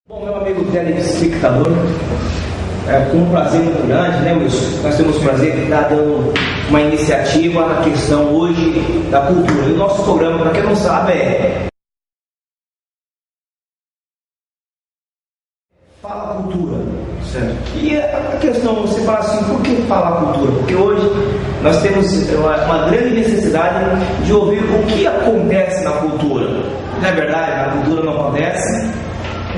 Bom, meu amigo telespectador, com um prazer muito grande, né, Wilson? Nós temos o prazer de estar dando uma iniciativa na questão hoje da cultura. E o nosso programa, para quem não sabe, é Fala Cultura, certo? E a questão, você fala assim, por que Fala Cultura? Porque hoje nós temos uma grande necessidade de ouvir o que acontece na cultura. Não é verdade? Na cultura não acontece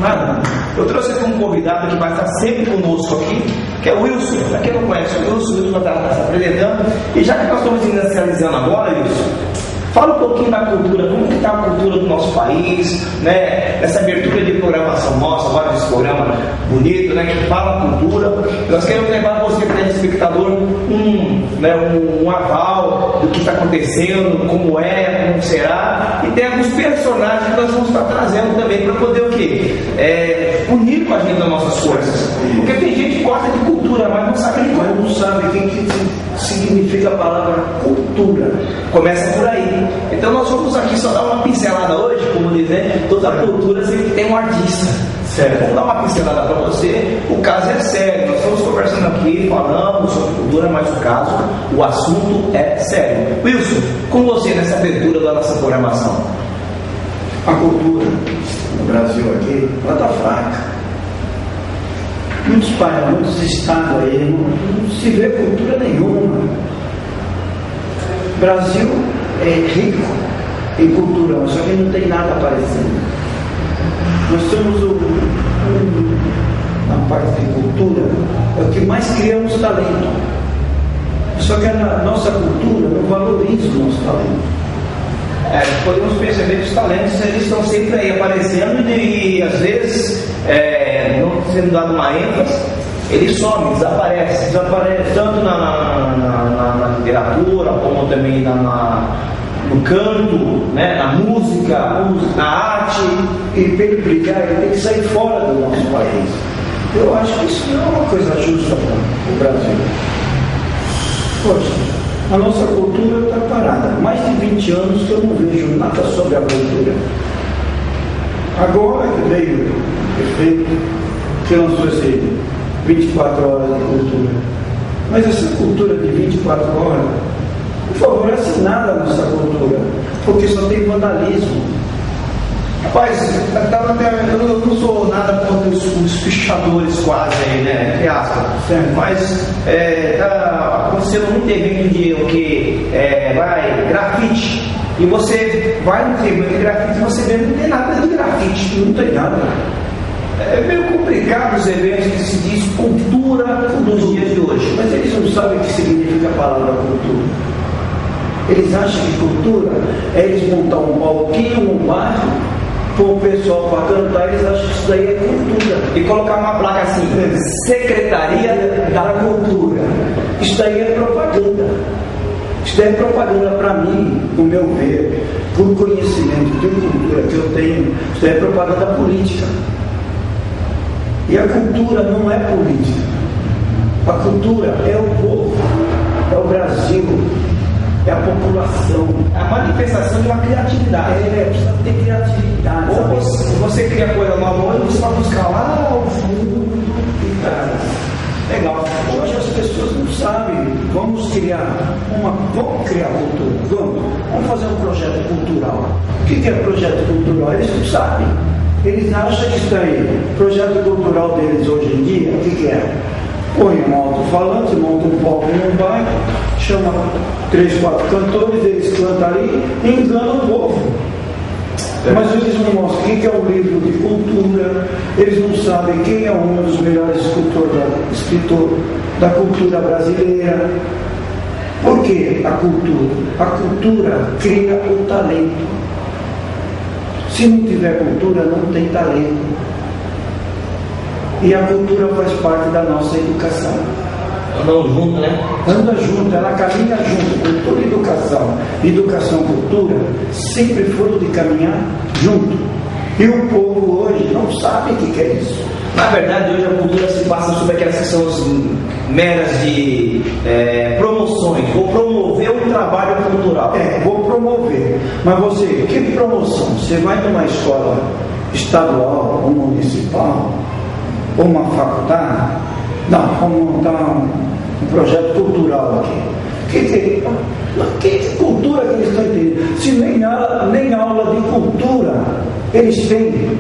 nada. Eu trouxe aqui um convidado que vai estar sempre conosco aqui, que é o Wilson. Para quem não conhece o Wilson vai estar se apresentando. E já que nós estamos inicializando agora, Wilson, fala um pouquinho da cultura, como que está a cultura do nosso país, né? Essa abertura de programação nossa, agora desse programa bonito, né? Que fala cultura. Nós queremos levar você, telespectador, um aval do que está acontecendo, como é, como será, e tem alguns personagens que nós vamos estar trazendo também para poder o quê? Unir com a gente as nossas forças. Porque tem gente que gosta de cultura, mas não sabe nem como. Não sabe o que significa a palavra cultura. Começa por aí. Então nós vamos aqui só dar uma pincelada hoje, como dizer, toda cultura sempre tem um artista. Certo. Vamos dar uma pincelada para você. O caso é sério. Nós estamos conversando aqui, falando sobre cultura, mas o assunto é sério. Wilson, com você nessa abertura da nossa programação. A cultura no Brasil aqui está fraca. Muitos países, muitos estados aí, não se vê cultura nenhuma. O Brasil é rico em cultura, só que não tem nada aparecendo. Nós temos na parte de cultura, é o que mais criamos talento. Só que a nossa cultura não valoriza o nosso talento. Podemos perceber que os talentos eles estão sempre aí aparecendo e às vezes não sendo dado uma ênfase, ele some, desaparece tanto na literatura como também no canto, né, na música, na arte. E para ele brigar, ele tem que sair fora do nosso país. Eu acho que isso não é uma coisa justa para o Brasil. Poxa, a nossa cultura está parada. Mais de 20 anos que eu não vejo nada sobre a cultura. Agora que veio o prefeito que lançou esse 24 horas de cultura. Mas essa cultura de 24 horas não favorece nada a nossa cultura, porque só tem vandalismo. Rapaz, eu não sou nada contra os pichadores quase aí, né? Entre aspas. Mas está acontecendo muito evento de grafite. E você vai no evento de grafite e você vê que não tem nada de grafite. Não tem nada. É meio complicado os eventos que se diz cultura nos dias de hoje. Mas eles não sabem o que significa a palavra cultura. Eles acham que cultura é eles montar um palquinho, um bairro, pôr o pessoal para cantar, eles acham que isso daí é cultura. E colocar uma placa assim, Secretaria da Cultura. Isso daí é propaganda. Isso daí é propaganda para mim, no meu ver, por conhecimento de cultura que eu tenho. Isso daí é propaganda política. E a cultura não é política. A cultura é o povo, é o Brasil, é a população. É a manifestação de uma criatividade. Precisa ter criatividade. Ou você cria coisa nova e você vai buscar lá ao fundo. Legal. Hoje as pessoas não sabem. Vamos criar cultura. Vamos fazer um projeto cultural. O que é projeto cultural? Eles não sabem. Eles acham que isso aí, o projeto cultural deles hoje em dia, o que é? Põe um alto-falante, monta um palco num bairro, chama 3, 4 cantores, eles cantam ali e enganam o povo. Mas eles não mostram quem é o livro de cultura, eles não sabem quem é um dos melhores escritores da cultura brasileira. Por que a cultura? A cultura cria o talento. Se não tiver cultura, não tem talento. E a cultura faz parte da nossa educação. Andam junto, né? Anda junto, ela caminha junto. Cultura e educação. Educação e cultura sempre foram de caminhar junto. E o povo hoje não sabe o que é isso. Na verdade, hoje a cultura se passa sobre aquelas que são meras de promoções. Vou promover um trabalho cultural. Vou promover. Mas você, que promoção? Você vai numa escola estadual ou municipal, ou uma faculdade, não, vamos montar um projeto cultural aqui. Que cultura que eles estão entendendo? Se nem aula de cultura eles têm.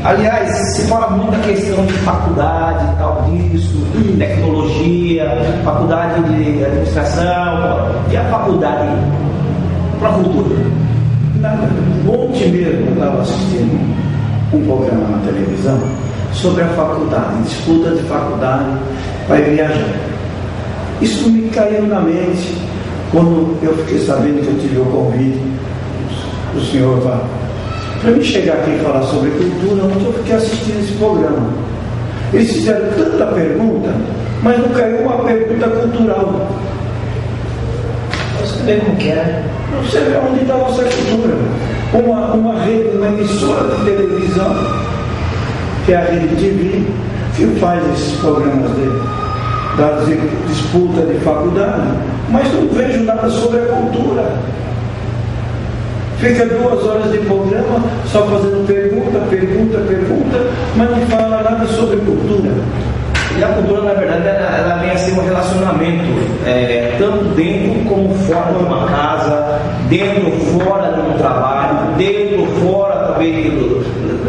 Aliás, se fala muito da questão de faculdade e tal disso, tecnologia, faculdade de administração, e a faculdade para a cultura? Ontem mesmo eu estava assistindo um programa na televisão sobre a faculdade, disputa de faculdade para viajar. Isso me caiu na mente quando eu fiquei sabendo que eu tive o convite do senhor para mim chegar aqui e falar sobre cultura. Ontem eu fiquei assistindo esse programa. Eles fizeram tanta pergunta, mas não caiu uma pergunta cultural. Você vê como que é? Você vê onde está a nossa cultura. Uma rede, uma emissora de televisão, que é a Rede TV, que faz esses programas da disputa de faculdade, mas não vejo nada sobre a cultura. Fica 2 horas de programa só fazendo pergunta, mas não fala nada sobre cultura. E a cultura, na verdade, ela vem a ser um relacionamento, tanto dentro como fora de uma casa, dentro ou fora de um trabalho, dentro ou fora também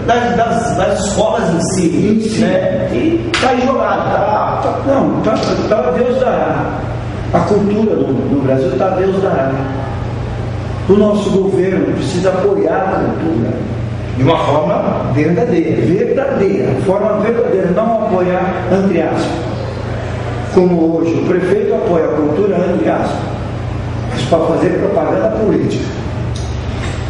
das escolas em si, né? E está aí jogado, tá Deus dará. A cultura no Brasil está Deus dará. O nosso governo precisa apoiar a cultura de uma forma verdadeira, forma verdadeira, não apoiar entre aspas, como hoje o prefeito apoia a cultura entre aspas, mas para fazer propaganda política.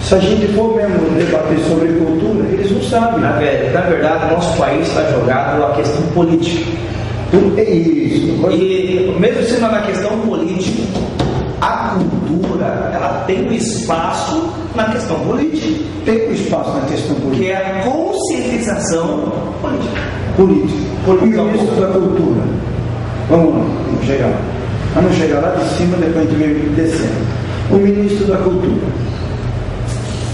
Se a gente for mesmo debater sobre cultura, eles não sabem. Na verdade, o nosso país está jogado na questão política. É isso. E mesmo sendo na questão política, a cultura, ela tem um espaço na questão política. Tem um espaço na questão política. Que é a conscientização política. O ministro da cultura. Vamos lá, vamos chegar lá. Vamos chegar lá de cima, depois a gente vem descendo. O ministro da cultura.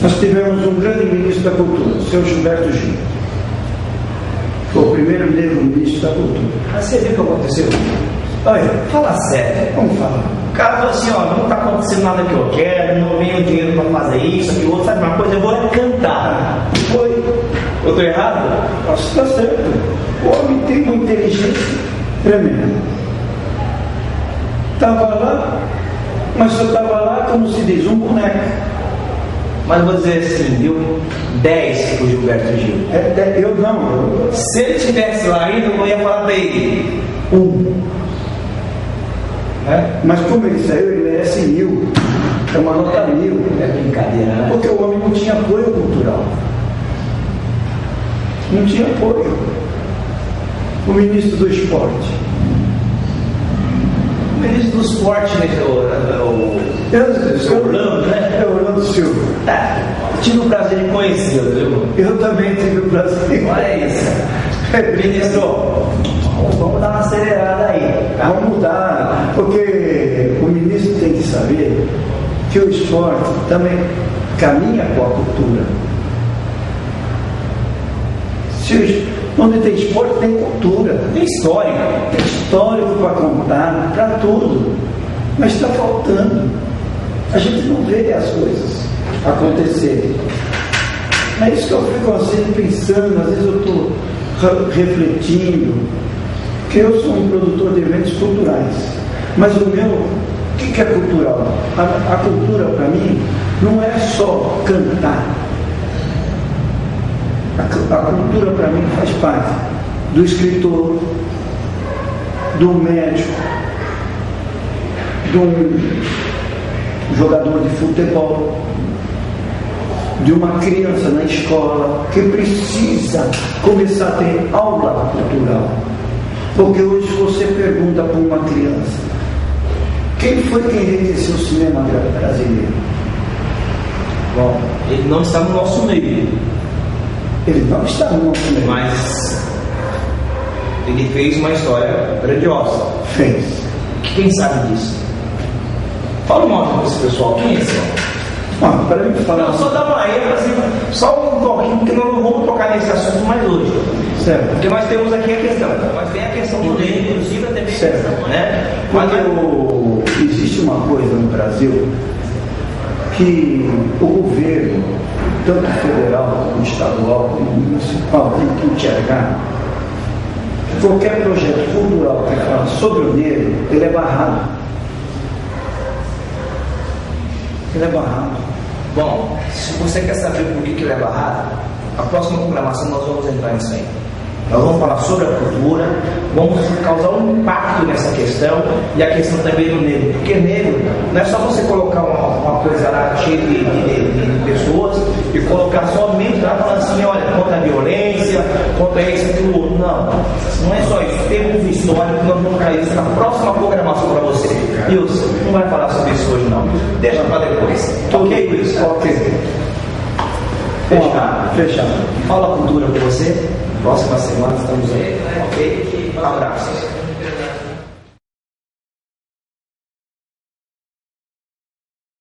Nós tivemos um grande ministro da cultura, o seu Gilberto Gil. Foi o primeiro negro ministro da cultura. Mas você viu o que aconteceu? Olha, fala sério. Vamos falar. O cara falou assim, não está acontecendo nada que eu quero, não venho dinheiro para fazer isso, aquilo outro, sabe uma coisa, eu vou cantar. Foi. Eu estou errado? Nossa, está certo. O homem tem uma inteligência tremenda. Estava lá, mas só estava lá, como se diz, um boneco. Mas eu vou dizer assim, deu 10 pro Gilberto Gil. Eu não. Se ele estivesse lá ainda, eu ia falar dele. 1. Mas como ele saiu, ele merece 1000. É uma nota 1000. É brincadeira, né? Porque o homem não tinha apoio cultural. Não tinha apoio. O ministro do esporte. O ministro do esporte, né? O Orlando, né? É o Orlando Silva. Tive o prazer de conhecê-lo, viu? Eu também tive o prazer. Olha isso. Ministro, vamos dar uma acelerada aí. Tá? Vamos mudar, porque o ministro tem que saber que o esporte também caminha com a cultura. Onde tem esporte, tem cultura. Tem história. Tem histórico para contar, para tudo. Mas está faltando. A gente não vê as coisas acontecerem. É isso que eu fico assim pensando, às vezes eu estou refletindo, que eu sou um produtor de eventos culturais. Mas o meu, o que é cultural? A cultura para mim não é só cantar. A cultura para mim faz parte do escritor, do médico, de um jogador de futebol, de uma criança na escola que precisa começar a ter aula cultural. Porque hoje você pergunta para uma criança: quem foi que enriqueceu o cinema brasileiro? Bom, ele não está no nosso meio. Ele não está no nosso meio. Mas ele fez uma história grandiosa. Fez. Quem sabe disso? Fala um nome para esse pessoal. Quem é esse? Para mim falar. Não, só dá uma ênfase, só um toquinho, porque nós não vamos tocar nesse assunto mais hoje. Certo. Porque nós temos aqui a questão, mas tem a questão do leite, inclusive até mesmo, certo, né? Mas existe uma coisa no Brasil que o governo, tanto federal como estadual como municipal, tem que enxergar que qualquer projeto cultural que fala sobre o negro, ele é barrado. Ele é barrado. Bom, se você quer saber por que ele é barrado, a próxima programação nós vamos entrar nisso aí. Nós vamos falar sobre a cultura, vamos causar um impacto nessa questão e a questão também do negro. Porque negro não é só você colocar uma coisa lá cheia de pessoas e colocar somente lá falando assim, olha, contra a violência, contra isso, aquilo outro. Não, não é só isso. Temos uma história que nós vamos cair isso na próxima programação para você. Wilson, não vai falar sobre isso hoje não. Deixa para depois. Ok, Wilson? Ok. Fechado. Fala cultura com você. Próxima semana estamos aí. Ok? Um abraço.